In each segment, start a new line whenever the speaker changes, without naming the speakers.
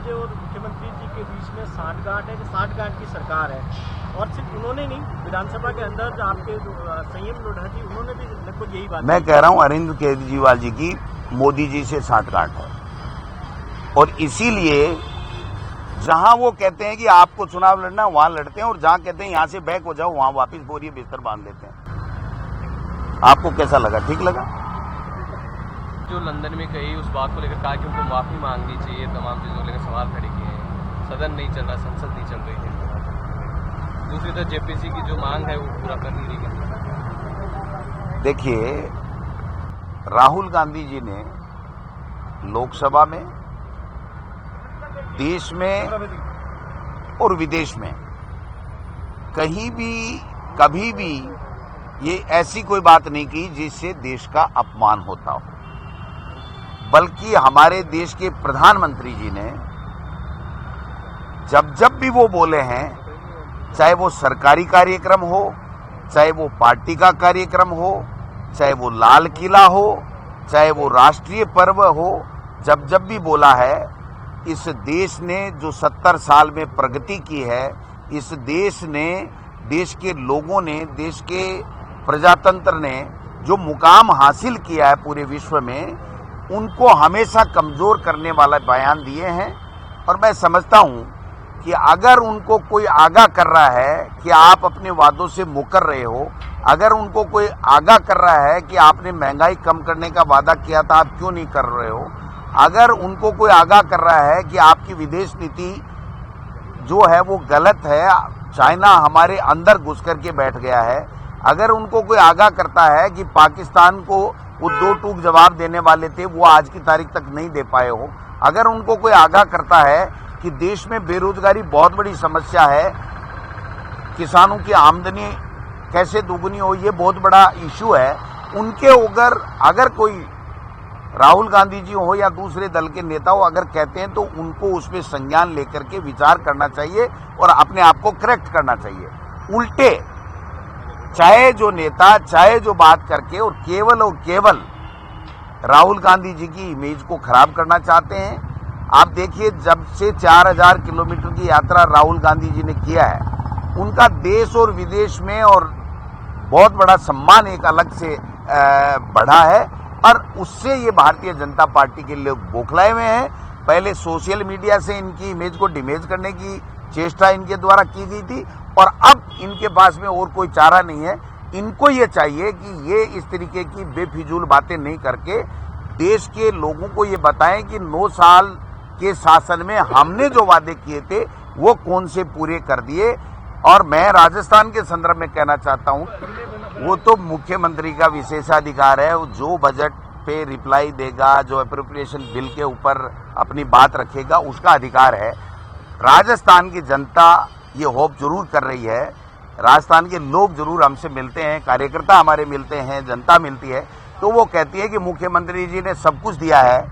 आज और मुख्यमंत्री जी के बीच में साठगांठ है कि साठगांठ की सरकार है, और सिर्फ उन्होंने नहीं, विधानसभा के अंदर जो आपके संयम लोढ़ा जी उन्होंने भी लगभग यही बात।
मैं कह रहा हूं अरविंद केजरीवाल जी की मोदी जी से साठगांठ है, और इसीलिए जहां वो कहते हैं कि आपको चुनाव लड़ना वहां लड़ते हैं, और जहां कहते हैं यहां से बैक हो जाओ वहां वापस बोरिए बिस्तर बांध लेते हैं। आपको कैसा लगा? ठीक लगा?
जो लंदन में कही उस बात को लेकर कहा कि उनको माफी मांगनी चाहिए, तमाम चीजों को लेकर सवाल खड़े किए हैं। सदन नहीं चल रहा, संसद नहीं चल रही है। दूसरी तरफ जेपीसी की जो मांग है वो पूरा कर नहीं रही।
देखिए, राहुल गांधी जी ने लोकसभा में, देश में और विदेश में कहीं भी कभी भी ये ऐसी कोई बात नहीं की जिससे देश का अपमान होता हो, बल्कि हमारे देश के प्रधानमंत्री जी ने जब जब भी वो बोले हैं, चाहे वो सरकारी कार्यक्रम हो, चाहे वो पार्टी का कार्यक्रम हो, चाहे वो लाल किला हो, चाहे वो राष्ट्रीय पर्व हो, जब जब भी बोला है, इस देश ने जो 70 साल में प्रगति की है, इस देश ने, देश के लोगों ने, देश के प्रजातंत्र ने जो मुकाम हासिल किया है पूरे विश्व में, उनको हमेशा कमजोर करने वाला बयान दिए हैं। और मैं समझता हूं कि अगर उनको कोई आगाह कर रहा है कि आप अपने वादों से मुकर रहे हो, अगर उनको कोई आगाह कर रहा है कि आपने महंगाई कम करने का वादा किया था, आप क्यों नहीं कर रहे हो, अगर उनको कोई आगाह कर रहा है कि आपकी विदेश नीति जो है वो गलत है, चाइना हमारे अंदर घुस करके बैठ गया है, अगर उनको कोई आगाह करता है कि पाकिस्तान को वो दो टूक जवाब देने वाले थे वो आज की तारीख तक नहीं दे पाए हो, अगर उनको कोई आगाह करता है कि देश में बेरोजगारी बहुत बड़ी समस्या है, किसानों की आमदनी कैसे दुगुनी हो, ये बहुत बड़ा इश्यू है, उनके अगर कोई राहुल गांधी जी हो या दूसरे दल के नेता हो अगर कहते हैं, तो उनको उसमें संज्ञान लेकर के विचार करना चाहिए और अपने आप को करेक्ट करना चाहिए। उल्टे चाहे जो नेता, चाहे जो बात करके और केवल राहुल गांधी जी की इमेज को खराब करना चाहते हैं। आप देखिए, जब से 4000 किलोमीटर की यात्रा राहुल गांधी जी ने किया है, उनका देश और विदेश में और बहुत बड़ा सम्मान एक अलग से बढ़ा है, और उससे ये भारतीय जनता पार्टी के लोग बौखलाए हुए हैं। पहले सोशल मीडिया से इनकी इमेज को डिमेज करने की चेष्टा इनके द्वारा की गई थी, और अब इनके पास में और कोई चारा नहीं है। इनको ये चाहिए कि ये इस तरीके की बेफिजूल बातें नहीं करके देश के लोगों को ये बताएं कि 9 साल के शासन में हमने जो वादे किए थे वो कौन से पूरे कर दिए। और मैं राजस्थान के संदर्भ में कहना चाहता हूं, वो तो मुख्यमंत्री का विशेषाधिकार है, जो बजट पे रिप्लाई देगा, जो अप्रोप्रिएशन बिल के ऊपर अपनी बात रखेगा, उसका अधिकार है। राजस्थान की जनता ये होप जरूर कर रही है, राजस्थान के लोग जरूर हमसे मिलते हैं, कार्यकर्ता हमारे मिलते हैं, जनता मिलती है, तो वो कहती है कि मुख्यमंत्री जी ने सब कुछ दिया है,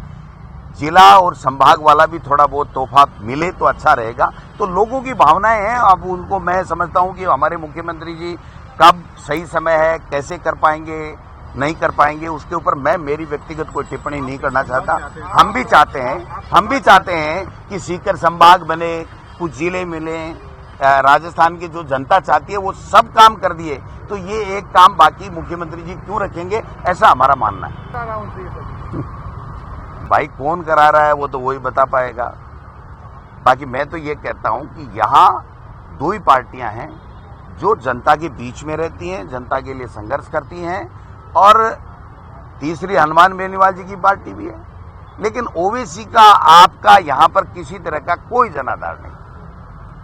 जिला और संभाग वाला भी थोड़ा बहुत तोहफा मिले तो अच्छा रहेगा। तो लोगों की भावनाएं हैं, अब उनको मैं समझता हूं कि हमारे मुख्यमंत्री जी कब सही समय है, कैसे कर पाएंगे, नहीं कर पाएंगे, उसके ऊपर मैं मेरी व्यक्तिगत कोई टिप्पणी नहीं करना चाहता। हम भी चाहते हैं कि सीकर संभाग बने, कुछ जिले मिले, राजस्थान की जो जनता चाहती है वो सब काम कर दिए, तो ये एक काम बाकी मुख्यमंत्री जी क्यों रखेंगे, ऐसा हमारा मानना है। भाई कौन करा रहा है वो तो वही बता पाएगा। बाकी मैं तो ये कहता हूं कि यहाँ 2 ही पार्टियां हैं जो जनता के बीच में रहती हैं, जनता के लिए संघर्ष करती हैं, और तीसरी हनुमान बेनीवाल जी की पार्टी भी है। लेकिन ओवैसी का आपका यहाँ पर किसी तरह का कोई जनाधार नहीं,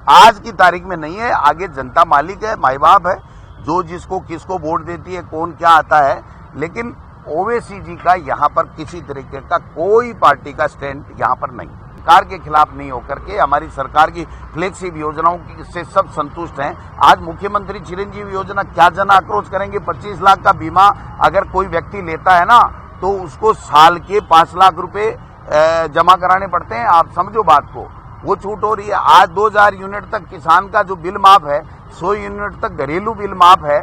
आज की तारीख में नहीं है। आगे जनता मालिक है, माई बाप है, जो जिसको किसको वोट देती है, कौन क्या आता है, लेकिन ओवैसी जी का यहाँ पर किसी तरीके का कोई पार्टी का स्टैंड यहाँ पर नहीं। सरकार के खिलाफ नहीं होकर के हमारी सरकार की फ्लैगशिप योजनाओं से सब संतुष्ट हैं। आज मुख्यमंत्री चिरंजीवी योजना, क्या जन आक्रोश करेंगे? 25 लाख का बीमा अगर कोई व्यक्ति लेता है ना, तो उसको साल के 5 लाख रुपए जमा कराने पड़ते हैं। आप समझो बात को, वो छूट हो रही है। आज 2000 यूनिट तक किसान का जो बिल माफ है, 100 यूनिट तक घरेलू बिल माफ है।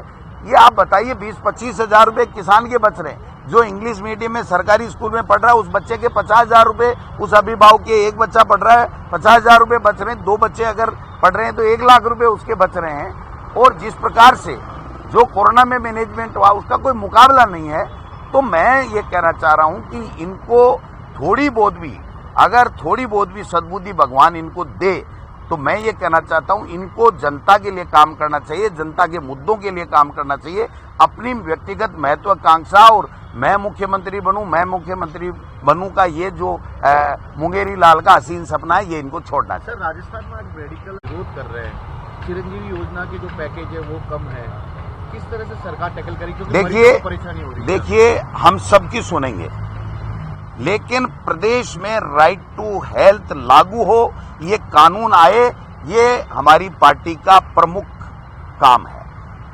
ये आप बताइए, 20-25 हजार रुपए किसान के बच रहे हैं। जो इंग्लिश मीडियम में सरकारी स्कूल में पढ़ रहा है उस बच्चे के 50,000 रुपए, उस अभिभावक के एक बच्चा पढ़ रहा है 50,000 रुपए बच रहे हैं, 2 बच्चे अगर पढ़ रहे हैं तो 1 लाख रुपए उसके बच रहे हैं। और जिस प्रकार से जो कोरोना में मैनेजमेंट हुआ उसका कोई मुकाबला नहीं है। तो मैं ये कहना चाह रहा हूं कि इनको थोड़ी बहुत भी सद्बुद्धि भगवान इनको दे, तो मैं ये कहना चाहता हूं इनको जनता के लिए काम करना चाहिए, जनता के मुद्दों के लिए काम करना चाहिए। अपनी व्यक्तिगत महत्वाकांक्षा और मैं मुख्यमंत्री बनूं का ये जो मुंगेरी लाल का हसीन सपना है, ये इनको छोड़ना चाहिए।
सर, राजस्थान में आज मेडिकल विरोध कर रहे हैं, चिरंजीवी योजना के जो पैकेज है वो कम है, किस तरह से सरकार टैकल करेगी? क्योंकि मरीजों को परेशानी हो रही है।
देखिए, हम सबकी सुनेंगे, लेकिन प्रदेश में राइट टू हेल्थ लागू हो, ये कानून आए, ये हमारी पार्टी का प्रमुख काम है।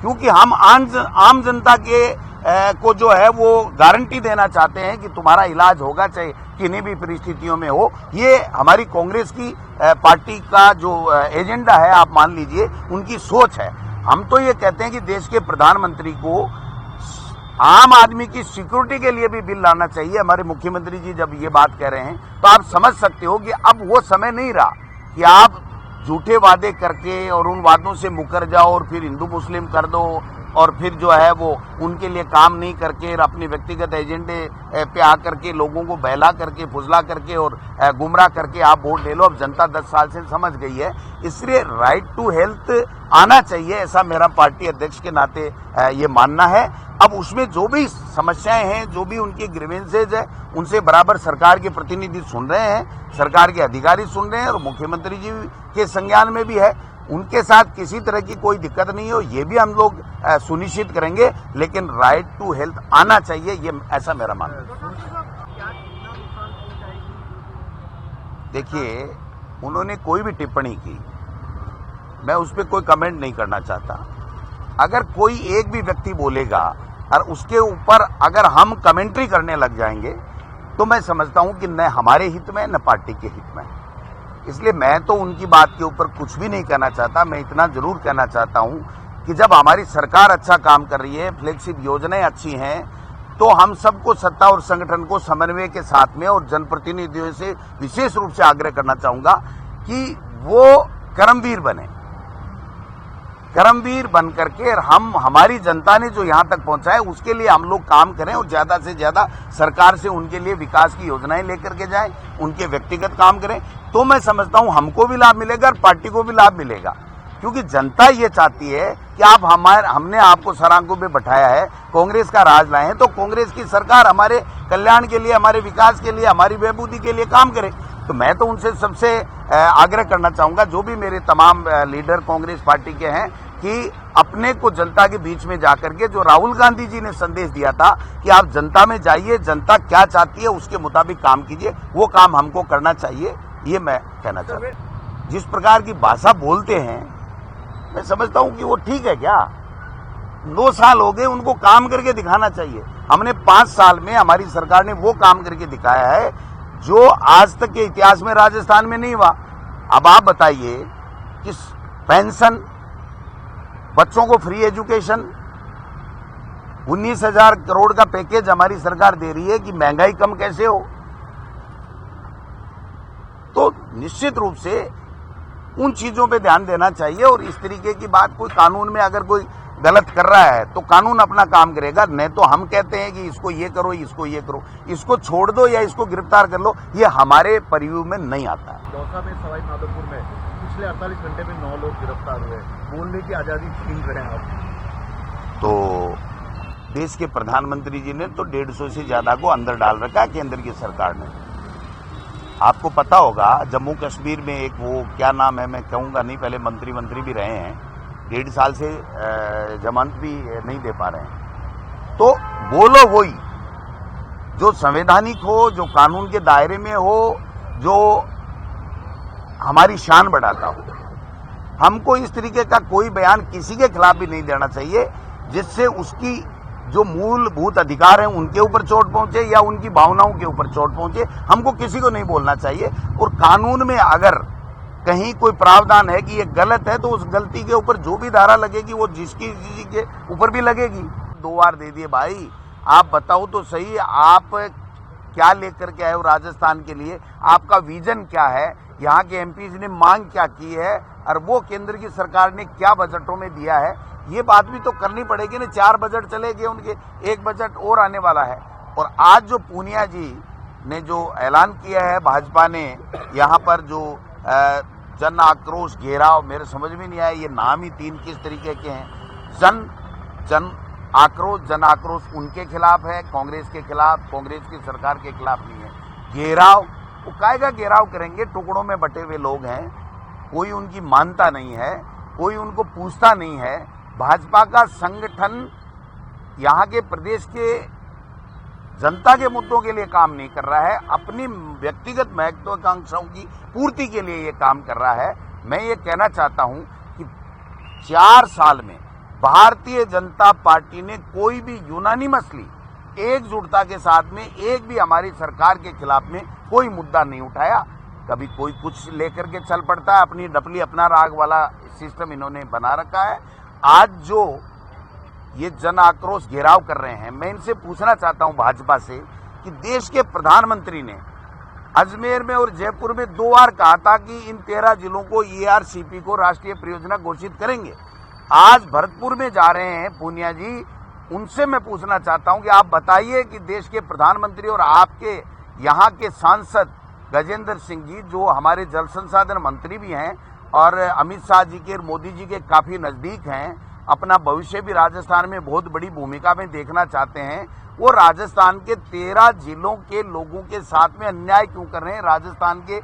क्योंकि हम आम जनता के को जो है वो गारंटी देना चाहते हैं कि तुम्हारा इलाज होगा, चाहे किन्हीं भी परिस्थितियों में हो। ये हमारी कांग्रेस की पार्टी का जो एजेंडा है, आप मान लीजिए, उनकी सोच है। हम तो ये कहते हैं कि देश के प्रधानमंत्री को आम आदमी की सिक्योरिटी के लिए भी बिल लाना चाहिए। हमारे मुख्यमंत्री जी जब ये बात कह रहे हैं तो आप समझ सकते हो कि अब वो समय नहीं रहा कि आप झूठे वादे करके और उन वादों से मुकर जाओ और फिर हिंदू मुस्लिम कर दो और फिर जो है वो उनके लिए काम नहीं करके और अपने व्यक्तिगत एजेंडे पे आकर के लोगों को बहला करके, फुजला करके और गुमराह करके आप वोट ले लो। अब जनता 10 साल से समझ गई है, इसलिए राइट टू हेल्थ आना चाहिए, ऐसा मेरा पार्टी अध्यक्ष के नाते ये मानना है। अब उसमें जो भी समस्याएं हैं, जो भी उनकी ग्रीवेंसेज है, उनसे बराबर सरकार के प्रतिनिधि सुन रहे हैं, सरकार के अधिकारी सुन रहे हैं और मुख्यमंत्री जी के संज्ञान में भी है। उनके साथ किसी तरह की कोई दिक्कत नहीं हो, ये भी हम लोग सुनिश्चित करेंगे, लेकिन राइट टू हेल्थ आना चाहिए, ये ऐसा मेरा मानना है। देखिए, उन्होंने कोई भी टिप्पणी की, मैं उस पर कोई कमेंट नहीं करना चाहता। अगर कोई एक भी व्यक्ति बोलेगा और उसके ऊपर अगर हम कमेंट्री करने लग जाएंगे तो मैं समझता हूं कि न हमारे हित में न पार्टी के हित में। इसलिए मैं तो उनकी बात के ऊपर कुछ भी नहीं कहना चाहता। मैं इतना जरूर कहना चाहता हूं कि जब हमारी सरकार अच्छा काम कर रही है, फ्लैगशिप योजनाएं अच्छी हैं, तो हम सबको, सत्ता और संगठन को समन्वय के साथ में और जनप्रतिनिधियों से विशेष रूप से आग्रह करना चाहूंगा कि वो कर्मवीर बने, कर्मवीर बन करके हम, हमारी जनता ने जो यहां तक पहुंचा है उसके लिए हम लोग काम करें और ज्यादा से ज्यादा सरकार से उनके लिए विकास की योजनाएं लेकर के जाएं, उनके व्यक्तिगत काम करें। तो मैं समझता हूं हमको भी लाभ मिलेगा और पार्टी को भी लाभ मिलेगा, क्योंकि जनता ये चाहती है कि आप हमने आपको सरांकों पे बैठाया है, कांग्रेस का राज लाए हैं, तो कांग्रेस की सरकार हमारे कल्याण के लिए, हमारे विकास के लिए, हमारी बहबूदी के लिए काम करे। तो मैं तो उनसे सबसे आग्रह करना चाहूंगा, जो भी मेरे तमाम लीडर कांग्रेस पार्टी के हैं, कि अपने को जनता के बीच में जाकर के, जो राहुल गांधी जी ने संदेश दिया था कि आप जनता में जाइए, जनता क्या चाहती है उसके मुताबिक काम कीजिए, वो काम हमको करना चाहिए, ये मैं कहना चाहता हूं। जिस प्रकार की भाषा बोलते हैं, मैं समझता हूं कि वो ठीक है क्या? 2 साल हो गए, उनको काम करके दिखाना चाहिए। हमने 5 साल में, हमारी सरकार ने वो काम करके दिखाया है जो आज तक के इतिहास में राजस्थान में नहीं हुआ। अब आप बताइए कि पेंशन, बच्चों को फ्री एजुकेशन, 19,000 करोड़ का पैकेज हमारी सरकार दे रही है कि महंगाई कम कैसे हो। तो निश्चित रूप से उन चीजों पे ध्यान देना चाहिए और इस तरीके की बात, कोई कानून में अगर कोई गलत कर रहा है तो कानून अपना काम करेगा। नहीं तो हम कहते हैं कि इसको ये करो, इसको ये करो, इसको छोड़ दो या इसको गिरफ्तार कर लो, ये हमारे परिव्यू में नहीं आता है।
दौसा में, सवाई माधोपुर में पिछले 48 घंटे में 9 लोग गिरफ्तार हुए, बोलने की आजादी छीन रहे हैं आप।
तो देश के प्रधानमंत्री जी ने तो 150 से ज्यादा को अंदर डाल रखा है केंद्र की सरकार ने। आपको पता होगा जम्मू कश्मीर में एक, वो क्या नाम है मैं कहूंगा नहीं, पहले मंत्री भी रहे हैं, 1.5 साल से जमानत भी नहीं दे पा रहे हैं। तो बोलो वही जो संवैधानिक हो, जो कानून के दायरे में हो, जो हमारी शान बढ़ाता हो। हमको इस तरीके का कोई बयान किसी के खिलाफ भी नहीं देना चाहिए जिससे उसकी जो मूलभूत अधिकार हैं उनके ऊपर चोट पहुंचे या उनकी भावनाओं के ऊपर चोट पहुंचे। हमको किसी को नहीं बोलना चाहिए। और कानून में अगर कहीं कोई प्रावधान है कि ये गलत है तो उस गलती के ऊपर जो भी धारा लगेगी वो जिसकी के ऊपर भी लगेगी। 2 बार दे दिए भाई, आप बताओ तो सही, आप क्या लेकर के आए हो राजस्थान के लिए, आपका विजन क्या है, यहाँ के एमपीज ने मांग क्या की है और वो केंद्र की सरकार ने क्या बजटों में दिया है, ये बात भी तो करनी पड़ेगी ना। 4 बजट चले गए उनके, 1 बजट और आने वाला है। और आज जो पूनिया जी ने जो ऐलान किया है भाजपा ने, यहाँ पर जो जन आक्रोश घेराव, मेरे समझ में नहीं आया ये नाम ही 3 किस तरीके के हैं। जन आक्रोश उनके खिलाफ है, कांग्रेस के खिलाफ, कांग्रेस की सरकार के खिलाफ नहीं है। घेराव, वो कायगा घेराव करेंगे, टुकड़ों में बटे हुए लोग हैं, कोई उनकी मानता नहीं है, कोई उनको पूछता नहीं है। भाजपा का संगठन यहाँ के प्रदेश के जनता के मुद्दों के लिए काम नहीं कर रहा है, अपनी व्यक्तिगत महत्वाकांक्षाओं की पूर्ति के लिए ये काम कर रहा है। मैं ये कहना चाहता हूं कि 4 साल में भारतीय जनता पार्टी ने कोई भी यूनानिमसली एकजुटता के साथ में एक भी हमारी सरकार के खिलाफ में कोई मुद्दा नहीं उठाया। कभी कोई कुछ लेकर के चल पड़ता है, अपनी डपली अपना राग वाला सिस्टम इन्होंने बना रखा है। आज जो ये जन आक्रोश घेराव कर रहे हैं, मैं इनसे पूछना चाहता हूं भाजपा से कि देश के प्रधानमंत्री ने अजमेर में और जयपुर में 2 बार कहा था कि इन 13 जिलों को ERCP को राष्ट्रीय परियोजना घोषित करेंगे। आज भरतपुर में जा रहे हैं पूनिया जी, उनसे मैं पूछना चाहता हूं कि आप बताइए कि देश के प्रधानमंत्री और आपके यहाँ के सांसद गजेंद्र सिंह जी, जो हमारे जल संसाधन मंत्री भी हैं और अमित शाह जी के, मोदी जी के काफी नजदीक हैं, अपना भविष्य भी राजस्थान में बहुत बड़ी भूमिका में देखना चाहते हैं, वो राजस्थान के 13 जिलों के लोगों के साथ में अन्याय क्यों कर रहे हैं, राजस्थान के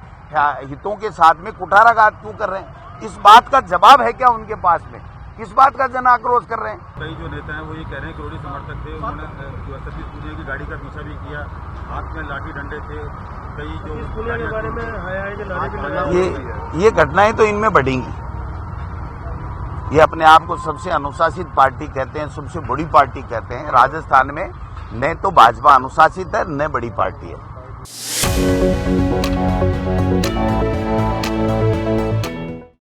हितों के साथ में कुठाराघात क्यों कर रहे हैं? इस बात का जवाब है क्या उनके पास में? किस बात का जन आक्रोश कर रहे हैं?
कई जो नेता हैं वो ये कह रहे हैं कि विरोधी समर्थक थे, उन्होंने सतीश पूनिया की गाड़ी का पीछा भी किया, हाथ में लाठी डंडे थे, कई जो
पूनिया के बारे में
ये घटनाएं तो इनमें बढ़ेंगी। ये अपने आप को सबसे अनुशासित पार्टी कहते हैं, सबसे बड़ी पार्टी कहते हैं राजस्थान में। न तो भाजपा अनुशासित है, न बड़ी पार्टी है।